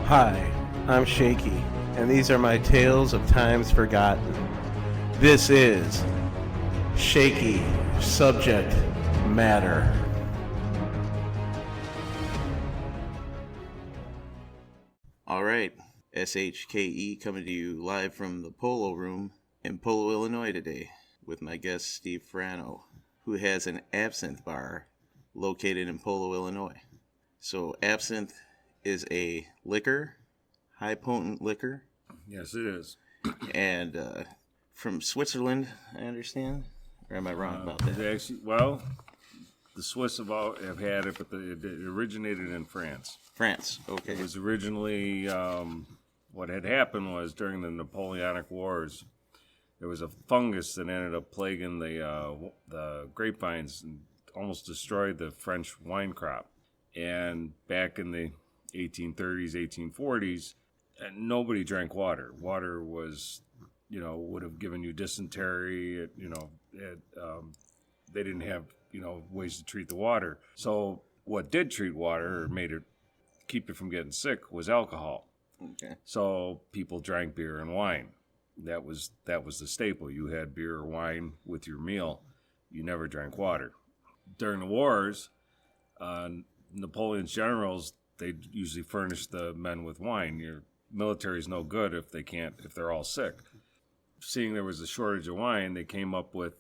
Hi, I'm Shaky, and these are my tales of times forgotten. This is Shaky Subject Matter. All right, SHKE coming to you live from the Polo Room in Polo, Illinois today with my guest Steve Frano, who has an absinthe bar located in Polo, Illinois. So absinthe is a liquor, high potent liquor. Yes, it is. And from Switzerland, I understand? Or am I wrong about that? Actually, the Swiss have had it, but it originated in France. France, okay. It was originally, what had happened was during the Napoleonic Wars, there was a fungus that ended up plaguing the grapevines and almost destroyed the French wine crop. And back in the 1830s, 1840s, and nobody drank water. Water was, would have given you dysentery. They didn't have, ways to treat the water. So what did treat water or made it keep it from getting sick was alcohol. Okay. So people drank beer and wine. That was the staple. You had beer or wine with your meal. You never drank water. During the wars, Napoleon's generals, they usually furnish the men with wine. Your military is no good if they're all sick. Seeing there was a shortage of wine, they came up with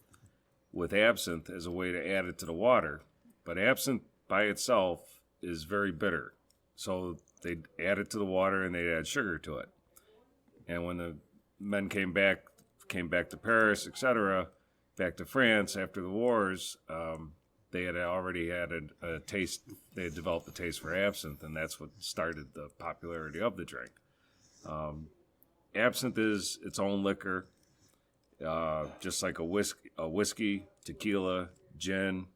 absinthe as a way to add it to the water. But absinthe by itself is very bitter. So they'd add it to the water and they'd add sugar to it. And when the men came back to Paris, etc., back to France after the wars, they had already had a taste. They had developed a taste for absinthe, and that's what started the popularity of the drink. Absinthe is its own liquor, just like a whiskey, tequila, gin,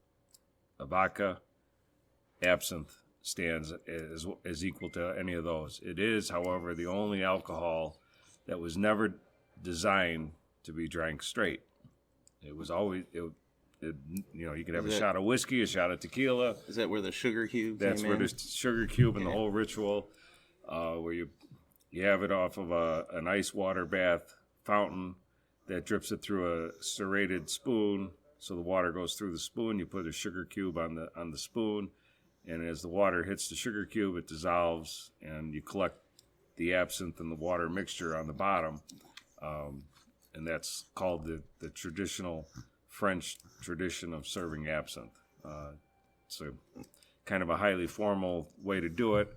a vodka. Absinthe stands as equal to any of those. It is, however, the only alcohol that was never designed to be drank straight. It was always you could have a shot of whiskey, a shot of tequila. Is that where the sugar cube That's where the sugar cube and the whole ritual, where you have it off of an ice water bath fountain that drips it through a serrated spoon. So the water goes through the spoon. You put a sugar cube on the spoon, and as the water hits the sugar cube, it dissolves, and you collect the absinthe and the water mixture on the bottom, and that's called the traditional French tradition of serving absinthe. It's a kind of a highly formal way to do it.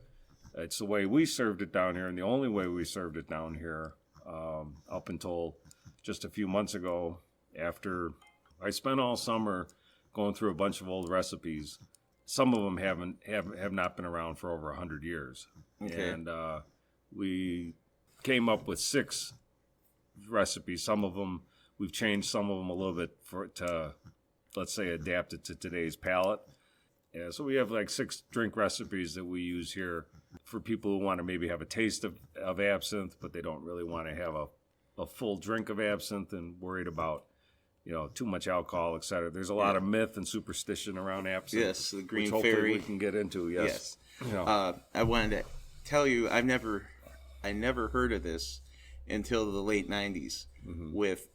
It's the way we served it down here, and the only way we served it down here up until just a few months ago. After I spent all summer going through a bunch of old recipes. Some of them have not been around for over 100 years. Okay. And we came up with 6 recipes. Some of them we've changed some of them a little bit to, let's say, adapt it to today's palate. Yeah, so we have like 6 drink recipes that we use here for people who want to maybe have a taste of absinthe, but they don't really want to have a full drink of absinthe and worried about, too much alcohol, etc. There's a lot of myth and superstition around absinthe. Yes, the green which fairy. We can get into. Yes. I wanted to tell you, I never heard of this until the late 90s with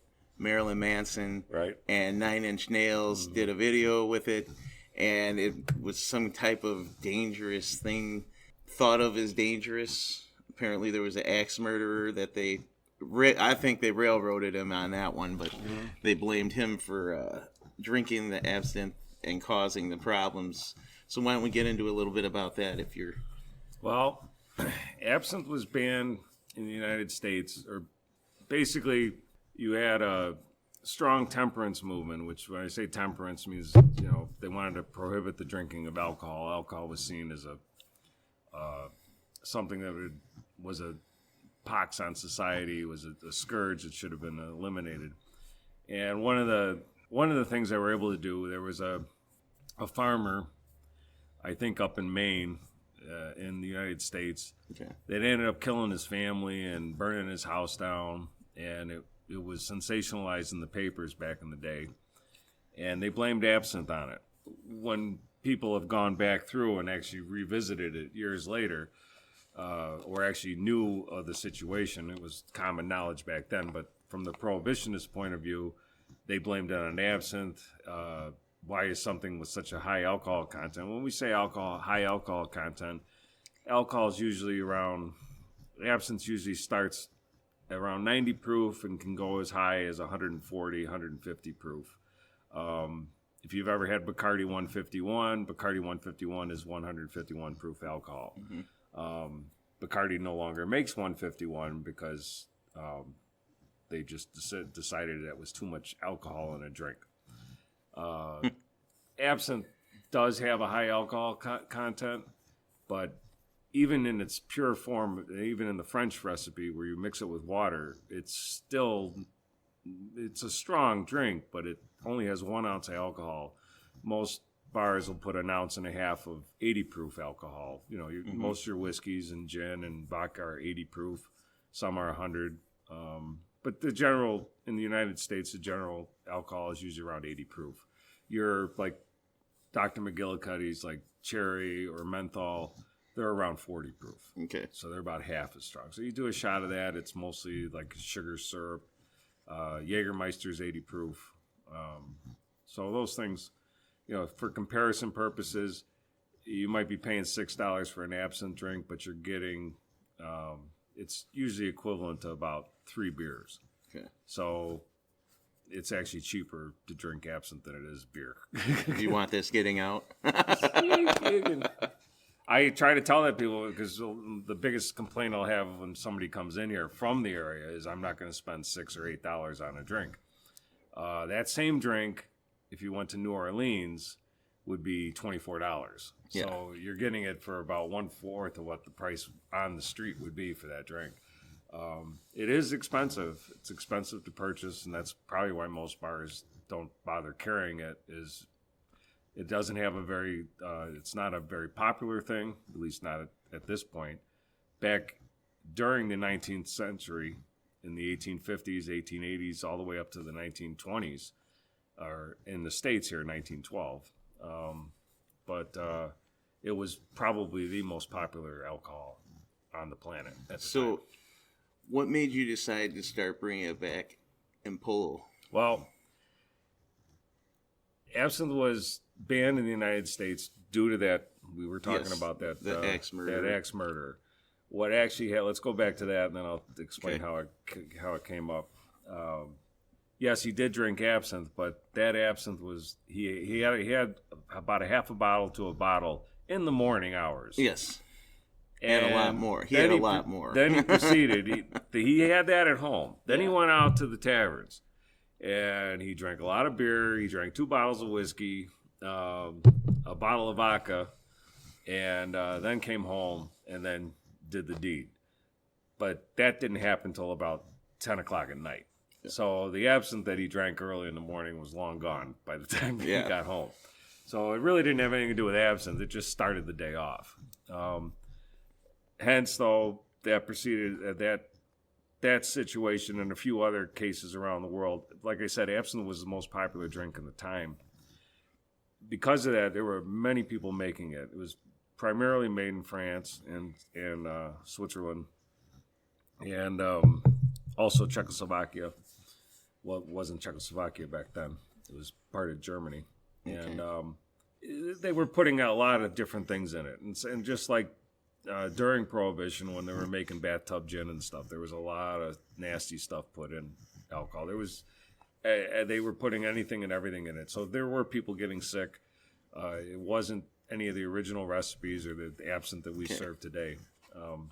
Marilyn Manson, right? And 9 Inch Nails did a video with it, and it was some type of dangerous thing, thought of as dangerous. Apparently there was an axe murderer that I think they railroaded him on that one, but they blamed him for drinking the absinthe and causing the problems. So why don't we get into a little bit about that if you're... Well, absinthe was banned in the United States, or basically you had a strong temperance movement, which when I say temperance means, they wanted to prohibit the drinking of alcohol. Alcohol was seen as something that was a pox on society, was a scourge that should have been eliminated. And one of the things they were able to do, there was a farmer, I think up in Maine, in the United States, that ended up killing his family and burning his house down, and it was sensationalized in the papers back in the day, and they blamed absinthe on it. When people have gone back through and actually revisited it years later, or actually knew of the situation. It was common knowledge back then, but from the prohibitionist point of view, they blamed it on absinthe. Why is something with such a high alcohol content? When we say alcohol, high alcohol content, alcohol is usually absinthe usually starts around 90 proof and can go as high as 140, 150 proof. If you've ever had Bacardi 151 is 151 proof alcohol. Mm-hmm. Bacardi no longer makes 151 because they just decided that was too much alcohol in a drink. Absinthe does have a high alcohol content, but even in its pure form, even in the French recipe where you mix it with water, it's a strong drink, but it only has 1 ounce of alcohol. Most bars will put 1.5 ounces of 80 proof alcohol. Most of your whiskeys and gin and vodka are 80 proof. Some are 100. But in the United States, the general alcohol is usually around 80 proof. Your like Dr. McGillicuddy's like cherry or menthol, they're around 40 proof. Okay. So they're about half as strong. So you do a shot of that, it's mostly like sugar syrup. Jägermeister's 80 proof. So those things, for comparison purposes, you might be paying $6 for an absinthe drink, but you're getting, it's usually equivalent to about 3 beers. Okay. So it's actually cheaper to drink absinthe than it is beer. Do you want this getting out? I try to tell that people because the biggest complaint I'll have when somebody comes in here from the area is I'm not going to spend $6 or $8 on a drink. That same drink, if you went to New Orleans, would be $24. Yeah. So you're getting it for about 1/4 of what the price on the street would be for that drink. It is expensive. It's expensive to purchase, and that's probably why most bars don't bother carrying it. Is it doesn't have it's not a very popular thing, at least not at this point. Back during the 19th century, in the 1850s, 1880s, all the way up to the 1920s, or in the States here, 1912. But it was probably the most popular alcohol on the planet at the time. What made you decide to start bringing it back in Polo? Well, absinthe was banned in the United States due to that. We were talking about that. The axe murder. That axe murder. What actually had, let's go back to that and then I'll explain how it came up. Yes, he did drink absinthe, but that absinthe was, he had about a half a bottle to a bottle in the morning hours. Yes. And a lot more. He had a lot more. Then he proceeded. He had that at home. Then he went out to the taverns, and he drank a lot of beer. He drank 2 bottles of whiskey, a bottle of vodka, and then came home and then did the deed. But that didn't happen until about 10 o'clock at night. Yeah. So the absinthe that he drank early in the morning was long gone by the time he got home. So it really didn't have anything to do with absinthe. It just started the day off. Hence, though, that proceeded that situation and a few other cases around the world. Like I said, absinthe was the most popular drink in the time. Because of that, there were many people making it. It was primarily made in France and Switzerland, and also Czechoslovakia. Well, it wasn't Czechoslovakia back then. It was part of Germany. Okay. And they were putting a lot of different things in it. And just like during Prohibition, when they were making bathtub gin and stuff, there was a lot of nasty stuff put in alcohol. They were putting anything and everything in it. So there were people getting sick. It wasn't any of the original recipes or the absinthe that we serve today.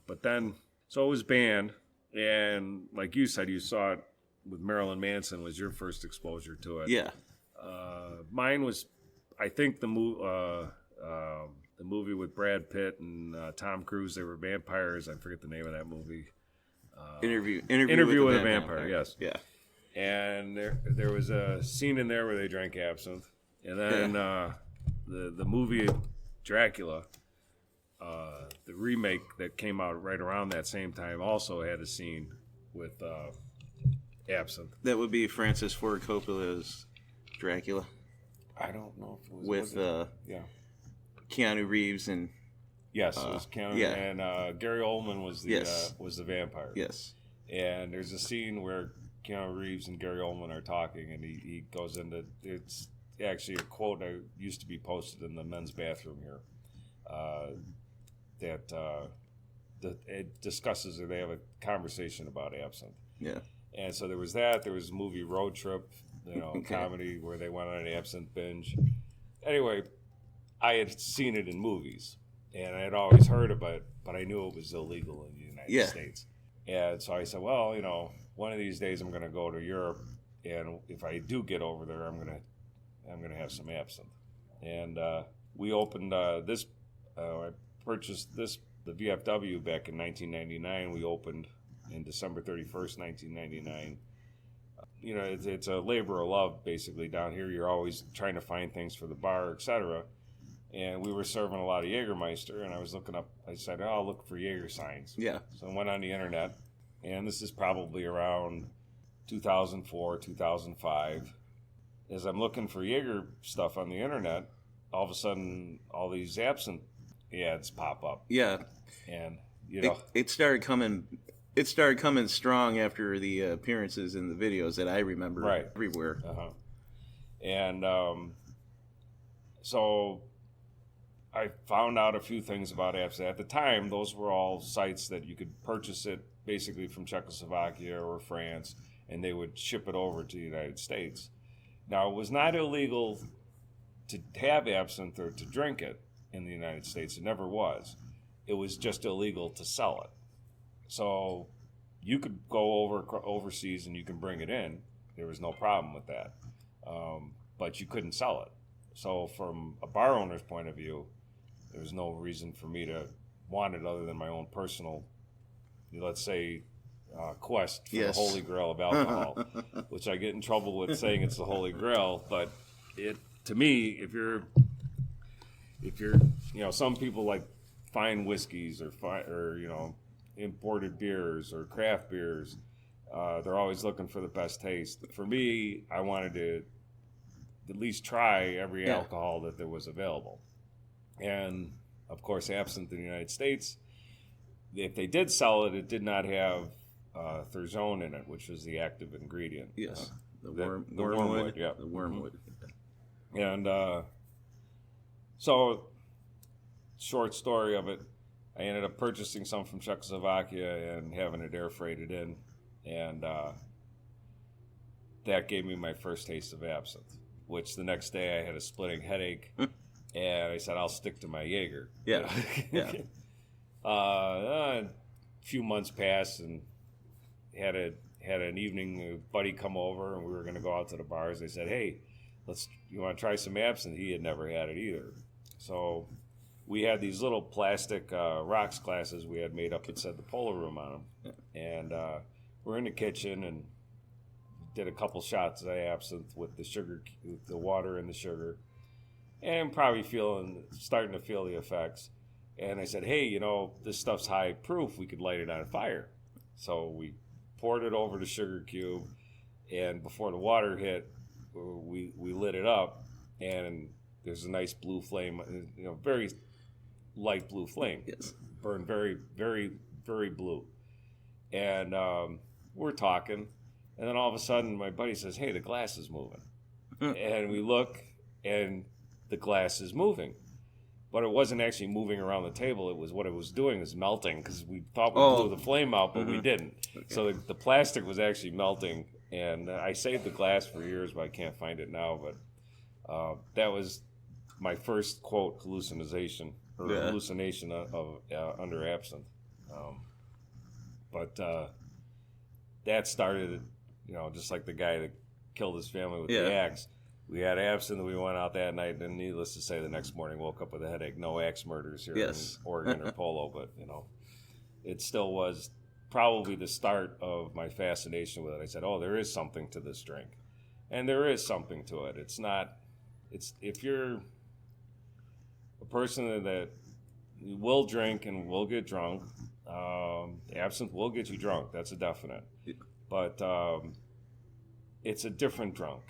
But then, so it was banned. And like you said, you saw it with Marilyn Manson was your first exposure to it. Yeah. Mine was, I think, the movie with Brad Pitt and Tom Cruise. They were vampires. I forget the name of that movie. Interview with a Vampire. Yes. Yeah. And there was a scene in there where they drank absinthe, and then the movie Dracula, the remake that came out right around that same time, also had a scene with absinthe. That would be Francis Ford Coppola's Dracula. I don't know if it was with Keanu Reeves and Yes, it was Keanu, and Gary Oldman was the vampire. Yes. And there's a scene where Keanu Reeves and Gary Oldman are talking, and he goes into, it's actually a quote that used to be posted in the men's bathroom here, that it discusses, or they have a conversation about absinthe. Yeah. And so there was that. There was a movie Road Trip, comedy where they went on an absinthe binge. Anyway, I had seen it in movies, and I had always heard of it, but I knew it was illegal in the United States. And so I said, well, one of these days I'm going to go to Europe, and if I do get over there, I'm going to have some absinthe. And we opened this. I purchased the VFW back in 1999. We opened in December 31st, 1999. It's a labor of love, basically. Down here, you're always trying to find things for the bar, etc. And we were serving a lot of Jägermeister, and I was looking up, I said, I'll look for Jaeger signs. Yeah. So I went on the internet, and this is probably around 2004, 2005. As I'm looking for Jaeger stuff on the internet, all of a sudden, all these absinthe ads pop up. Yeah. And, it started coming strong after the appearances in the videos that I remember everywhere. Uh-huh. And so I found out a few things about absinthe. At the time, those were all sites that you could purchase it basically from Czechoslovakia or France, and they would ship it over to the United States. Now, it was not illegal to have absinthe or to drink it in the United States. It never was. It was just illegal to sell it. So you could go overseas and you can bring it in. There was no problem with that. But you couldn't sell it. So from a bar owner's point of view, there was no reason for me to want it other than my own personal, let's say, quest for the Holy Grail of alcohol, which I get in trouble with saying it's the Holy Grail. But to me, if you're, some people like fine whiskeys or imported beers or craft beers, they're always looking for the best taste. For me, I wanted to at least try every alcohol that there was available. And, of course, absinthe in the United States, if they did sell it, it did not have therzone in it, which was the active ingredient. Yes, the wormwood. Yeah, the wormwood. And so, short story of it, I ended up purchasing some from Czechoslovakia and having it air freighted in, and that gave me my first taste of absinthe, which the next day I had a splitting headache, and I said, I'll stick to my Jaeger. Yeah. Yeah. A few months passed, and had an evening, a buddy come over, and we were going to go out to the bars. They said, hey, you want to try some absinthe? He had never had it either. So we had these little plastic rocks glasses we had made up that said the Polo Room on them. And we're in the kitchen and did a couple shots of absinthe with the water and the sugar, and probably starting to feel the effects. And I said, hey, this stuff's high proof. We could light it on fire. So we poured it over the sugar cube, and before the water hit, we lit it up, and there's a nice blue flame, very light blue flame. Yes. Burned very, very, very blue. And we're talking, and then all of a sudden my buddy says, hey, the glass is moving. And we look, and the glass is moving. But it wasn't actually moving around the table. It was what it was doing is melting, because we thought we blew the flame out, but we didn't. Okay. So the plastic was actually melting, and I saved the glass for years, but I can't find it now. But that was my first, quote, hallucination of under absinthe. But that started, just like the guy that killed his family with the axe. We had absinthe, we went out that night, and needless to say, the next morning woke up with a headache. No axe murders here in Oregon or Polo, but, it still was probably the start of my fascination with it. I said, there is something to this drink. And there is something to it. If you're a person that will drink and will get drunk, absinthe will get you drunk. That's a definite. Yeah. But it's a different drunk.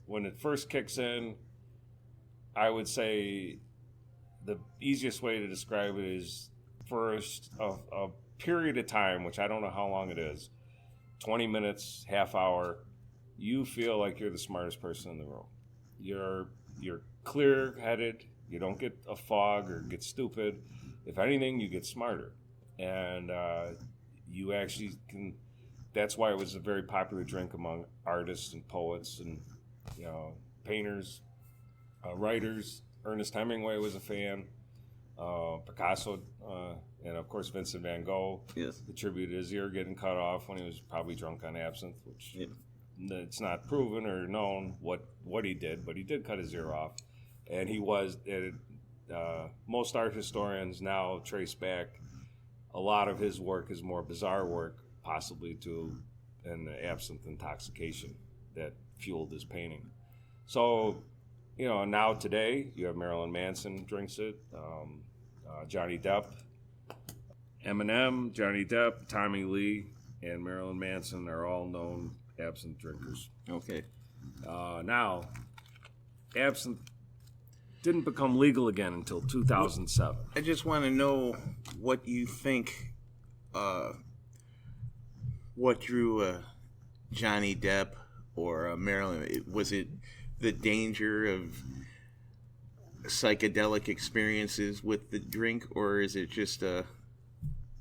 When it first kicks in, I would say the easiest way to describe it is first a period of time, which I don't know how long it is, 20 minutes, half hour, you feel like you're the smartest person in the room. You're clear-headed. You don't get a fog or get stupid. If anything, you get smarter. And you actually can... That's why it was a very popular drink among artists and poets and, painters, writers. Ernest Hemingway was a fan. Picasso, and of course Vincent van Gogh attributed his ear getting cut off when he was probably drunk on absinthe, which it's not proven or known what he did, but he did cut his ear off. And he was, most art historians now trace back a lot of his work, his more bizarre work, possibly to an absinthe intoxication that fueled his painting. So, now today you have Marilyn Manson drinks it, Johnny Depp, Eminem, Johnny Depp, Tommy Lee, and Marilyn Manson are all known absinthe drinkers. Okay. Now, absinthe didn't become legal again until 2007. I just want to know what you think, what drew Johnny Depp or Marilyn. Was it the danger of psychedelic experiences with the drink, or is it just a...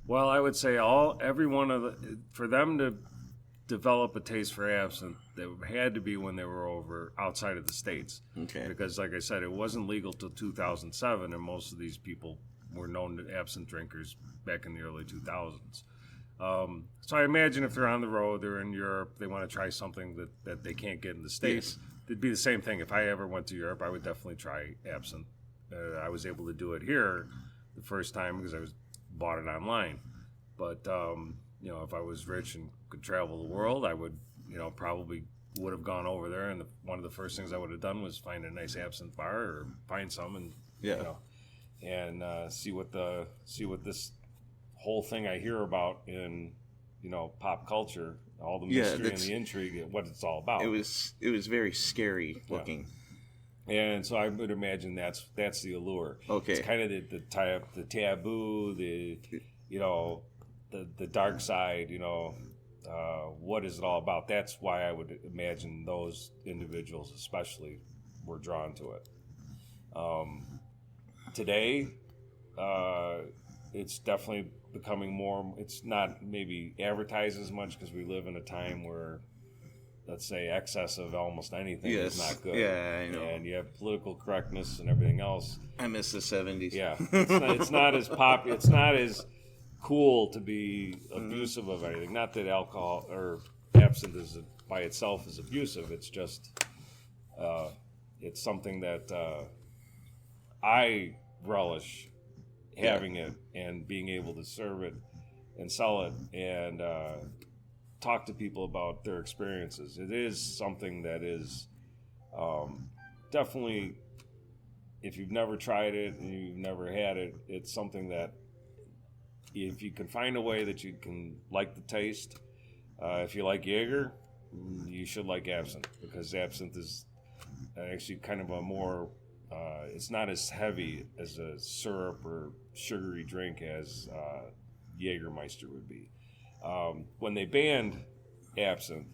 Well, I would say for them to develop a taste for absinthe, that had to be when they were over outside of the States. Okay. Because, like I said, it wasn't legal till 2007, and most of these people were known absinthe drinkers back in the early 2000s. So I imagine if they're on the road, they're in Europe, they want to try something that they can't get in the States. Yes. It'd be the same thing. If I ever went to Europe, I would definitely try absinthe. I was able to do it here the first time because I bought it online. But, if I was rich and could travel the world, I would, probably would have gone over there. And one of the first things I would have done was find a nice absinthe bar or find some and, see what this whole thing I hear about in, pop culture, all the mystery and the intrigue, what it's all about. It was very scary looking. And so I would imagine that's the allure. Okay. It's kind of the taboo, the dark side, what is it all about? That's why I would imagine those individuals especially were drawn to it. Today, it's definitely becoming more, it's not maybe advertised as much because we live in a time where, let's say, excess of almost anything is not good. Yeah, I know. And you have political correctness and everything else. I miss the 70s. Yeah. It's not as popular, it's not as cool to be abusive of anything. Not that alcohol or absinthe by itself is abusive. It's just, it's something that I relish having it and being able to serve it and sell it and talk to people about their experiences. It is something that is definitely, if you've never tried it and you've never had it, it's something that if you can find a way that you can like the taste, if you like Jaeger, you should like absinthe, because absinthe is actually kind of a more, it's not as heavy as a syrup or sugary drink as Jägermeister would be. When they banned absinthe,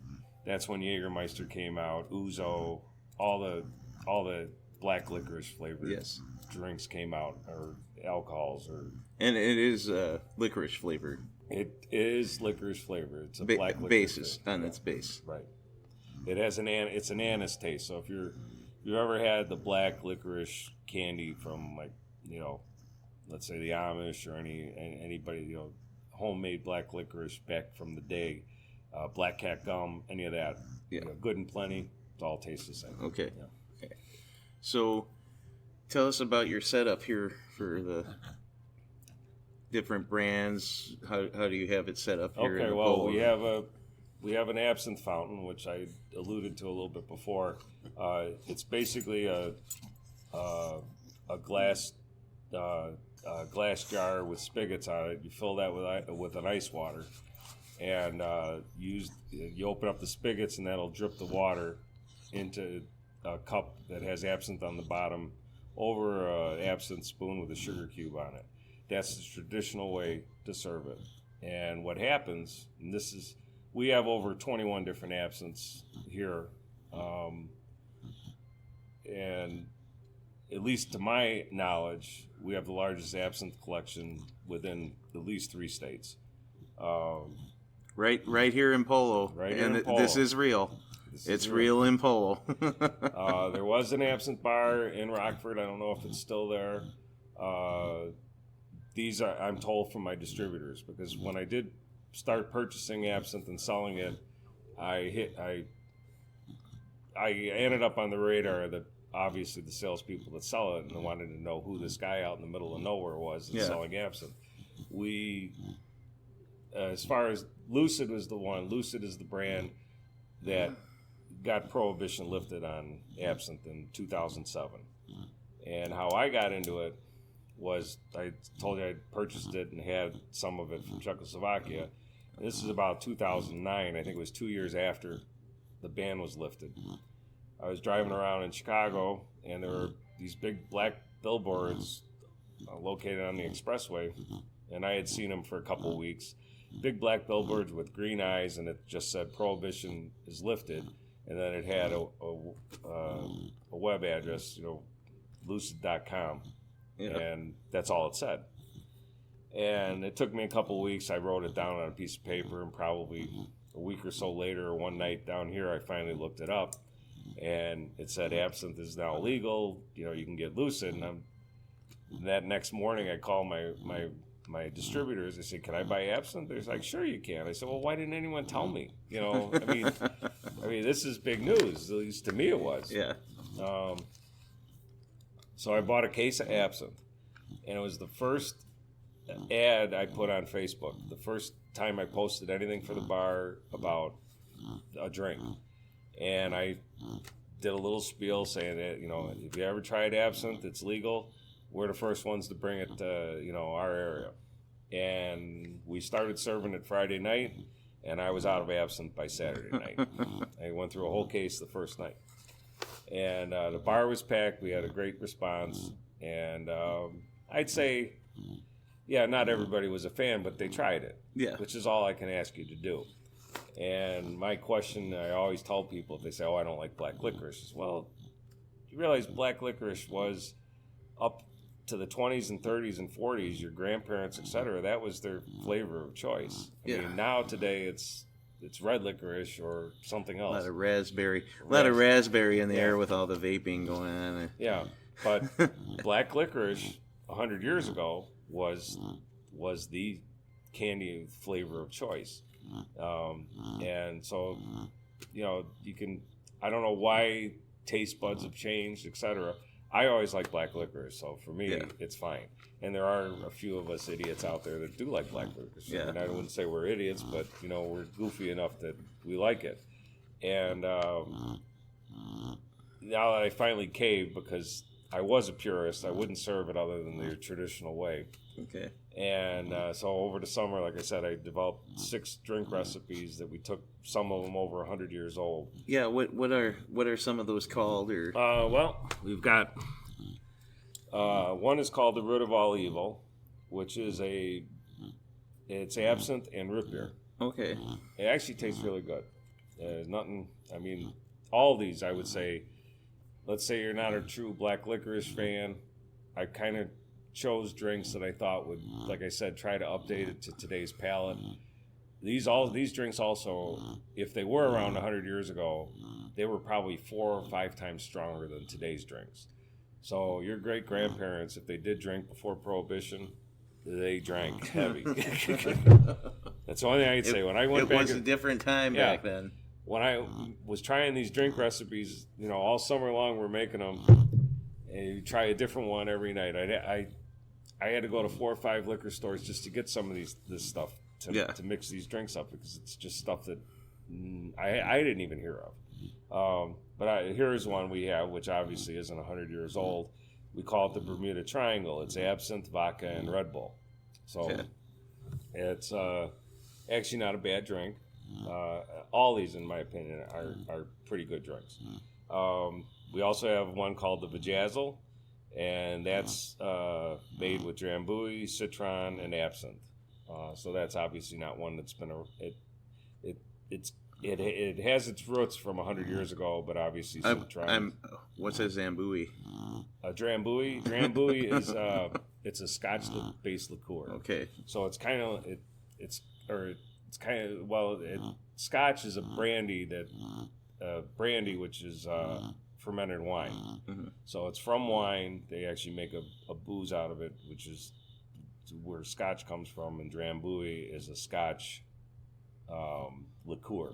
that's when Jägermeister came out, Ouzo, all the black licorice flavored drinks came out, or alcohols, and it is licorice flavored. It is licorice flavored. It's a black licorice basis on its base. Right. It has it's an anise taste. So if you've ever had the black licorice candy from, like, let's say the Amish or anybody, homemade black licorice back from the day, black cat gum, any of that, Good and Plenty, it all tastes the same. Okay. Yeah. Okay. So, tell us about your setup here for the different brands. How do you have it set up here? Okay. Well, we have an Absinthe Fountain, which I alluded to a little bit before. It's basically a glass jar with spigots on it. You fill that with an ice water, and you open up the spigots, and that'll drip the water into a cup that has absinthe on the bottom, over an absinthe spoon with a sugar cube on it. That's the traditional way to serve it. And what happens, and we have over 21 different absinthes here, and at least to my knowledge, we have the largest absinthe collection within at least 3 states. Right here in Polo. Right here in Polo. This is real. It's real in Polo. There was an absinthe bar in Rockford. I don't know if it's still there. These are, I'm told, from my distributors, because when I did start purchasing absinthe and selling it, I ended up on the radar that obviously the salespeople that sell it and wanted to know who this guy out in the middle of nowhere was that's selling absinthe. As far as Lucid was the one, Lucid is the brand that got prohibition lifted on absinthe in 2007. And how I got into it was, I told you I purchased it and had some of it from Czechoslovakia. And this is about 2009. I think it was 2 years after the ban was lifted. I was driving around in Chicago, and there were these big black billboards located on the expressway, and I had seen them for a couple of weeks. Big black billboards with green eyes, and it just said "Prohibition is lifted," and then it had a web address, lucid.com, and that's all it said. And it took me a couple of weeks. I wrote it down on a piece of paper, and probably a week or so later, or one night down here, I finally looked it up, and it said absinthe is now legal. You can get Lucid. And that next morning, I called my distributors. I said, "Can I buy absinthe?" They're like, "Sure you can." I said, "Well, why didn't anyone tell me?" I mean, this is big news. At least to me, it was. Yeah. So I bought a case of absinthe, and it was the first ad I put on Facebook. The first time I posted anything for the bar about a drink, and I did a little spiel saying that if you ever tried absinthe, it's legal. We're the first ones to bring it to our area, and we started serving it Friday night, and I was out of absinthe by Saturday night. I went through a whole case the first night, and the bar was packed. We had a great response, and I'd say, not everybody was a fan, but they tried it, which is all I can ask you to do. And my question I always tell people, if they say, "Oh, I don't like black licorice," is, well, you realize black licorice was up to the 20s and 30s and 40s, your grandparents, etc., that was their flavor of choice. I mean, now today it's red licorice or something else. A lot of raspberry in the air with all the vaping going on. Yeah, but black licorice 100 years ago was the candy flavor of choice. And so, you can, I don't know why taste buds have changed, etc. I always like black licorice, so for me, it's fine. And there are a few of us idiots out there that do like black licorice. Yeah. And I wouldn't say we're idiots, but, we're goofy enough that we like it. And now that I finally caved, because I was a purist, I wouldn't serve it other than the traditional way. Okay. And so over the summer, like I said, I developed 6 drink recipes that we took, some of them over 100 years old. Yeah, what are some of those called? Or well, we've got one is called the Root of All Evil, which is it's absinthe and root beer. Okay. It actually tastes really good. There's nothing. I mean, all these, I would say. Let's say you're not a true black licorice fan. I kind of chose drinks that I thought would, like I said, try to update it to today's palate. These drinks also, if they were around 100 years ago, they were probably 4 or 5 times stronger than today's drinks. So your great grandparents, if they did drink before Prohibition, they drank heavy. That's the only thing I'd say. When I went back, it was a different time back then. When I was trying these drink recipes, all summer long we're making them, and you try a different one every night. I had to go to 4 or 5 liquor stores just to get some of this stuff to mix these drinks up, because it's just stuff that I didn't even hear of. But here's one we have, which obviously isn't 100 years old. We call it the Bermuda Triangle. It's absinthe, vodka, and Red Bull. So it's actually not a bad drink. All these, in my opinion, are pretty good drinks. We also have one called the Vajazzle, and that's made with Drambuie, Citron, and Absinthe. So that's obviously not one that's been it has its roots from 100 years ago, but obviously Citron. What's a Zambui? A Drambuie is it's a Scotch-based liqueur. Okay. So it's kind of Scotch is a brandy which is fermented wine. Mm-hmm. So it's from wine. They actually make a booze out of it, which is where Scotch comes from, and Drambuie is a Scotch liqueur.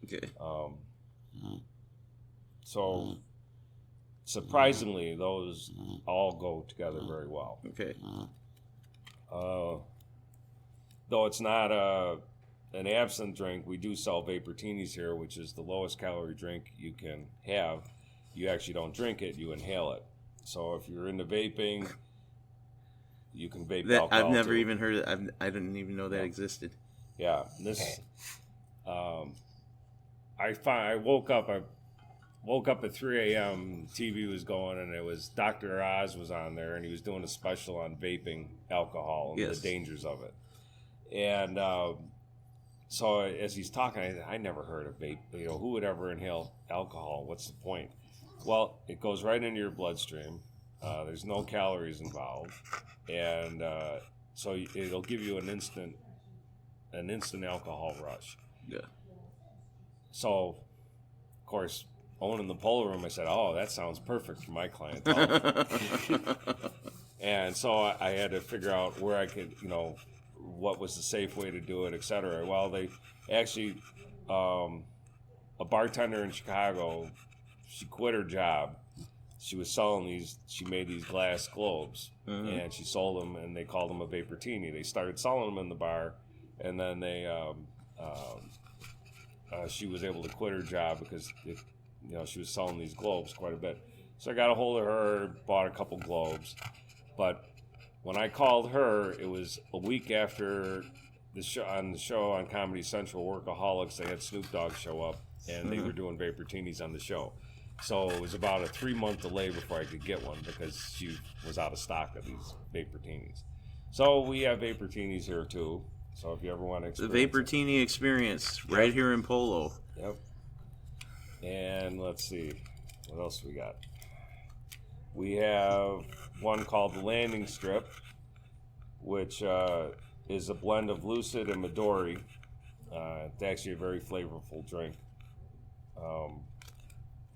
Okay. So surprisingly, those all go together very well. Okay. Though it's not an absinthe drink, we do sell Vaportinis here, which is the lowest calorie drink you can have. You actually don't drink it, you inhale it. So if you're into vaping, you can vape alcohol. I've never even heard of it. I didn't even know that existed. Yeah. This I woke up at 3 a.m. TV was going, and it was Dr. Oz was on there, and he was doing a special on vaping alcohol and the dangers of it. And so as he's talking, I never heard of vape. Who would ever inhale alcohol? What's the point? Well, it goes right into your bloodstream. There's no calories involved, and so it'll give you an instant alcohol rush. Yeah. So, of course, owning the Polo Room, I said, "Oh, that sounds perfect for my clientele." And so I had to figure out where I could, what was the safe way to do it, et cetera. Well, they actually, a bartender in Chicago, she quit her job. She was she made these glass globes, and she sold them, and they called them a Vaportini. They started selling them in the bar, and then she was able to quit her job because she was selling these globes quite a bit. So I got a hold of her, bought a couple globes, but when I called her, it was a week after the show on Comedy Central, Workaholics. They had Snoop Dogg show up, and they were doing Vaportinis on the show. So it was about a 3-month delay before I could get one because she was out of stock of these Vaportinis. So we have Vaportinis here too. So if you ever want to experience the Vaportini experience right here in Polo. Yep. And let's see, what else we got? We have one called the Landing Strip, which is a blend of Lucid and Midori. It's actually a very flavorful drink.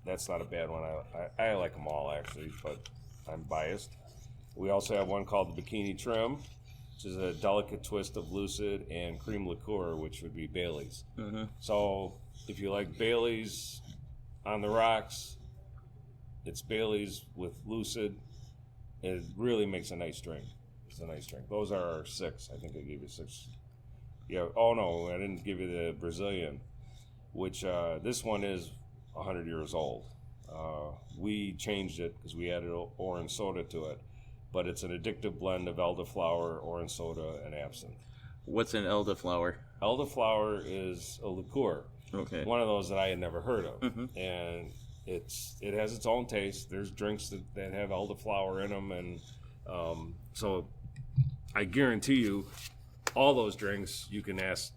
That's not a bad one. I like them all, actually, but I'm biased. We also have one called the Bikini Trim, which is a delicate twist of Lucid and cream liqueur, which would be Bailey's. Mm-hmm. So if you like Bailey's on the rocks, it's Bailey's with Lucid. It really makes a nice drink. It's a nice drink. Those are our 6. I think I gave you 6. Yeah. Oh, no, I didn't give you the Brazilian, which this one is 100 years old. We changed it because we added orange soda to it, but it's an addictive blend of elderflower, orange soda, and absinthe. What's an elderflower? Elderflower is a liqueur. Okay. One of those that I had never heard of, and it has its own taste. There's drinks that have elderflower in them, and so I guarantee you, all those drinks you can ask.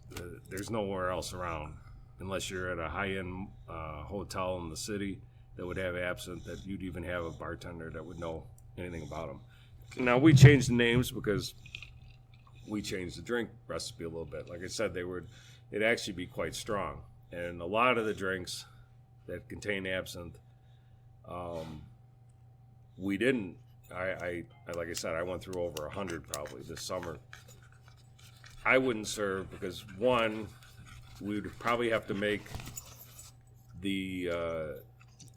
There's nowhere else around. Unless you're at a high-end hotel in the city that would have absinthe, that you'd even have a bartender that would know anything about them. Now, we changed the names because we changed the drink recipe a little bit. Like I said, it'd actually be quite strong. And a lot of the drinks that contain absinthe, we didn't. Like I said, I went through over 100 probably this summer. I wouldn't serve because, one, we would probably have to make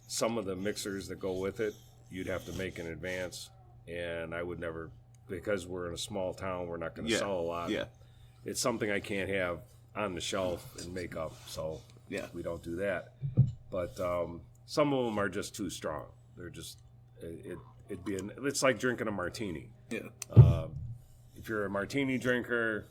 some of the mixers that go with it. You'd have to make in advance, and I would never, because we're in a small town, we're not going to sell a lot. Yeah, it's something I can't have on the shelf and make up, so we don't do that. But some of them are just too strong. They're just it's like drinking a martini. Yeah. If you're a martini drinker,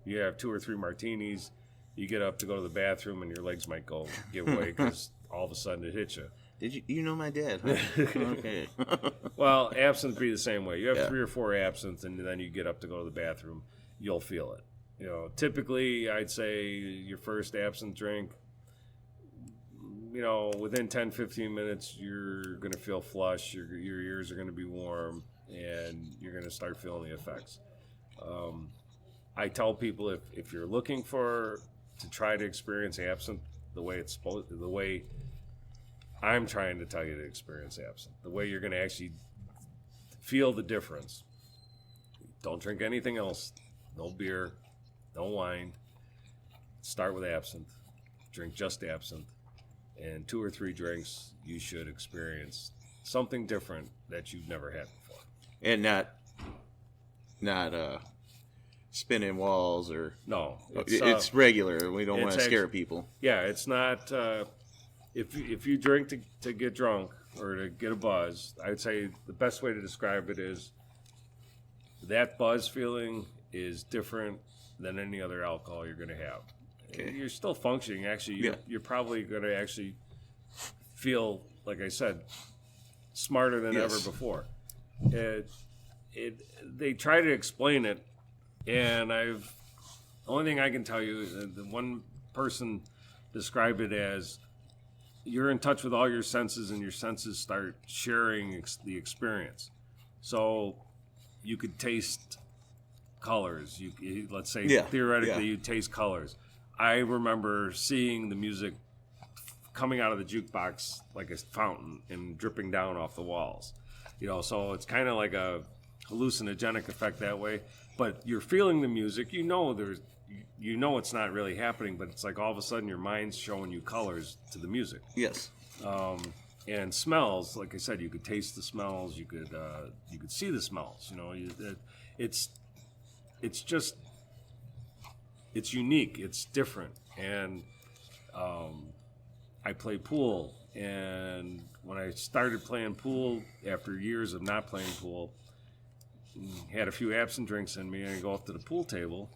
you have 2 or 3 martinis. You get up to go to the bathroom and your legs might give way because all of a sudden it hits you. You know my dad? Huh? Okay. Well, absinthe be the same way. You have 3 or 4 absinthe, and then you get up to go to the bathroom. You'll feel it. You know, typically, I'd say your first absinthe drink, you know, within 10, 15 minutes, you're going to feel flush. Your ears are going to be warm, and you're going to start feeling the effects. I tell people if you're looking to try to experience absinthe the way I'm trying to tell you to experience absinthe, the way you're going to actually feel the difference. Don't drink anything else. No beer, no wine. Start with absinthe. Drink just absinthe. And 2 or 3 drinks, you should experience something different that you've never had before. And not spinning walls or... No. It's regular. We don't want to scare people. Yeah, it's not... If you drink to get drunk or to get a buzz, I would say the best way to describe it is that buzz feeling is different than any other alcohol you're going to have. Okay. You're still functioning. Actually, you're probably going to actually feel, like I said, smarter than ever before. They try to explain it, and the only thing I can tell you is that the one person described it as you're in touch with all your senses, and your senses start sharing the experience. So you could taste colors. Let's say theoretically you taste colors. I remember seeing the music coming out of the jukebox like a fountain and dripping down off the walls. You know, so it's kind of like a hallucinogenic effect that way. But you're feeling the music. You know it's not really happening, but it's like all of a sudden your mind's showing you colors to the music. Yes. And smells, like I said, you could taste the smells. You could see the smells. You know, it's unique. It's different. And I play pool, and when I started playing pool after years of not playing pool, had a few absinthe drinks in me, and I go up to the pool table,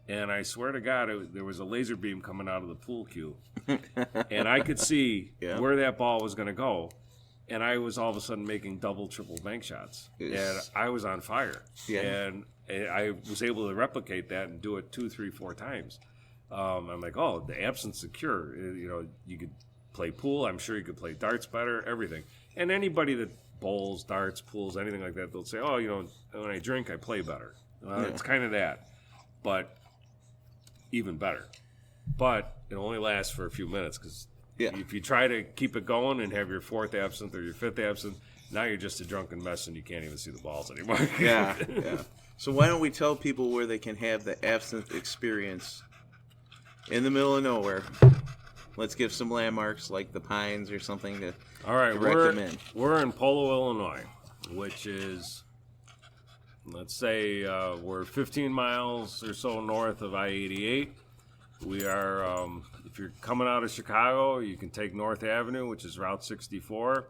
and I swear to God, there was a laser beam coming out of the pool cue, and I could see where that ball was going to go, and I was all of a sudden making double, triple bank shots, and I was on fire, and I was able to replicate that and do it 2, 3, 4 times. I'm like, oh, the absinthe's a cure. You know, you could play pool. I'm sure you could play darts better, everything. And anybody that bowls, darts, pools, anything like that, they'll say, oh, you know, when I drink, I play better. It's kind of that, but even better. But it only lasts for a few minutes because if you try to keep it going and have your 4th absinthe or your 5th absinthe, now you're just a drunken mess and you can't even see the balls anymore. Yeah. So why don't we tell people where they can have the absinthe experience in the middle of nowhere? Let's give some landmarks like the Pines or something to direct them in. We're in Polo, Illinois, which is, let's say, we're 15 miles or so north of I-88. We are, if you're coming out of Chicago, you can take North Avenue, which is Route 64.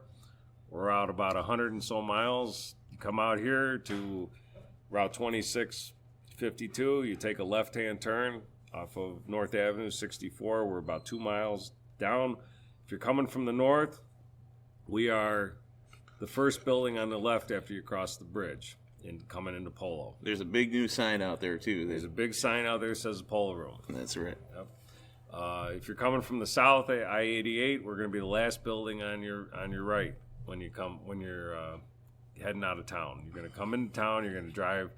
We're out about 100 and so miles. You come out here to Route 2652. You take a left-hand turn off of North Avenue 64. We're about 2 miles down. If you're coming from the north, we are the first building on the left after you cross the bridge and coming into Polo. There's a big new sign out there, too. There's a big sign out there that says Polo Room. That's right. Yep. If you're coming from the south, I-88, we're going to be the last building on your right when you're heading out of town. You're going to come into town. You're going to drive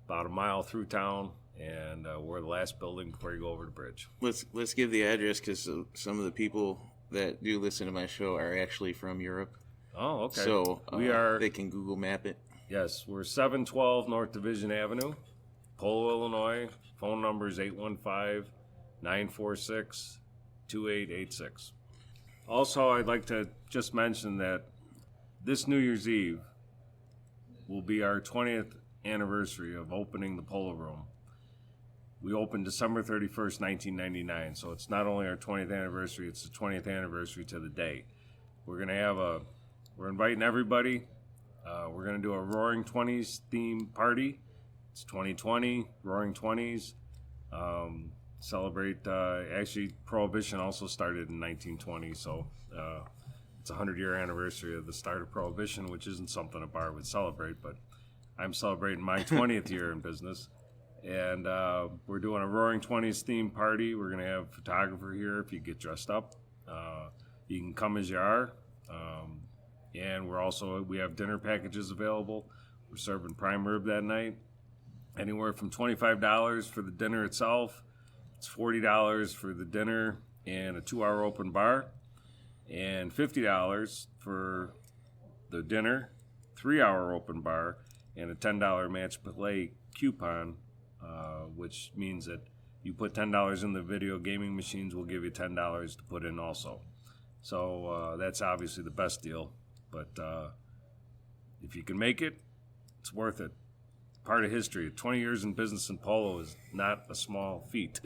about a mile through town, and we're the last building before you go over the bridge. Let's give the address because some of the people that do listen to my show are actually from Europe. Oh, okay. So they can Google map it. Yes, we're 712 North Division Avenue, Polo, Illinois. Phone number is 815-946-2886. Also, I'd like to just mention that this New Year's Eve will be our 20th anniversary of opening the Polo Room. We opened December 31st, 1999, so it's not only our 20th anniversary, it's the 20th anniversary to the day. We're inviting everybody. We're going to do a Roaring 20s theme party. It's 2020, Roaring 20s. Celebrate, actually, Prohibition also started in 1920, so it's a 100-year anniversary of the start of Prohibition, which isn't something a bar would celebrate, but I'm celebrating my 20th year in business. And we're doing a Roaring 20s theme party. We're going to have a photographer here if you get dressed up. You can come as you are. And we have dinner packages available. We're serving prime rib that night. Anywhere from $25 for the dinner itself. It's $40 for the dinner and a 2-hour open bar. And $50 for the dinner, 3-hour open bar, and a $10 match play coupon, which means that you put $10 in the video gaming machines, we'll give you $10 to put in also. So that's obviously the best deal. But if you can make it, it's worth it. Part of history. 20 years in business in polo is not a small feat.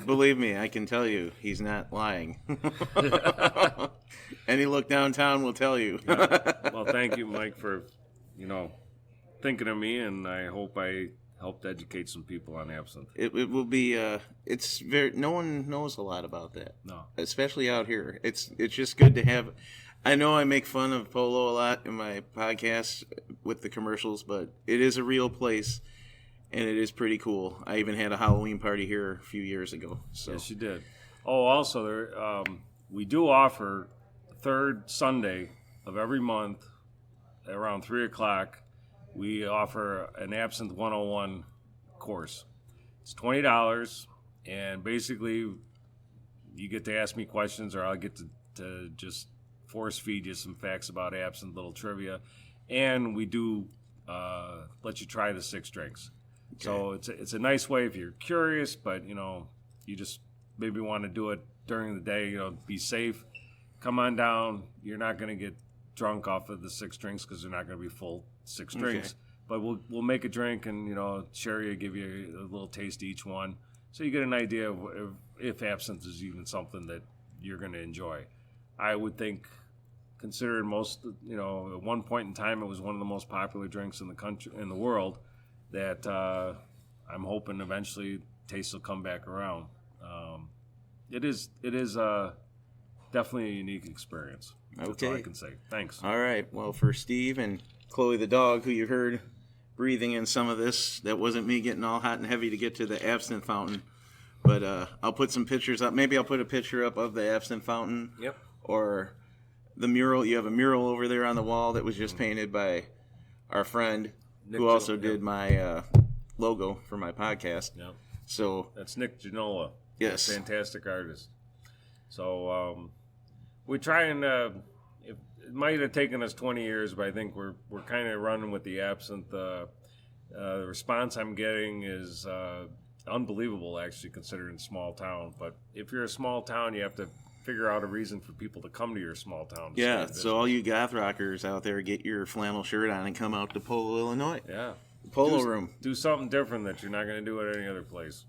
Believe me, I can tell you, he's not lying. Any look downtown will tell you. Well, thank you, Mike, for thinking of me, and I hope I helped educate some people on absinthe. It will be. No one knows a lot about that. No, especially out here. It's just good to have. I know I make fun of Polo a lot in my podcast with the commercials, but it is a real place, and it is pretty cool. I even had a Halloween party here a few years ago. So. Yes, you did. Oh, also, we do offer the third Sunday of every month around 3 o'clock. We offer an Absinthe 101 course. It's $20, and basically you get to ask me questions, or I'll get to just force feed you some facts about absinthe, little trivia, and we do let you try the 6 drinks. Okay. So it's a nice way if you're curious, but you just maybe want to do it during the day. Be safe. Come on down. You're not going to get drunk off of the 6 drinks because they're not going to be full 6 drinks. But we'll make a drink and share you, give you a little taste of each one, so you get an idea of if absinthe is even something that you're going to enjoy. I would think, considering most, at one point in time, it was one of the most popular drinks in the country, in the world, that I'm hoping eventually taste will come back around. It is definitely a unique experience. That's all I can say. Thanks. All right. Well, for Steve and Chloe the dog, who you heard breathing in some of this, that wasn't me getting all hot and heavy to get to the Absinthe Fountain. But I'll put some pictures up. Maybe I'll put a picture up of the Absinthe Fountain. Yep. Or the mural. You have a mural over there on the wall that was just painted by our friend Nick, who also did my logo for my podcast. Yep. So that's Nick Genola. Yes. Fantastic artist. So we try and it might have taken us 20 years, but I think we're kind of running with the absinthe. The response I'm getting is unbelievable, actually, considering small town. But if you're a small town, you have to figure out a reason for people to come to your small town. Yeah, so all you goth rockers out there, get your flannel shirt on and come out to Polo, Illinois. Yeah. Polo Room. Do something different that you're not going to do at any other place.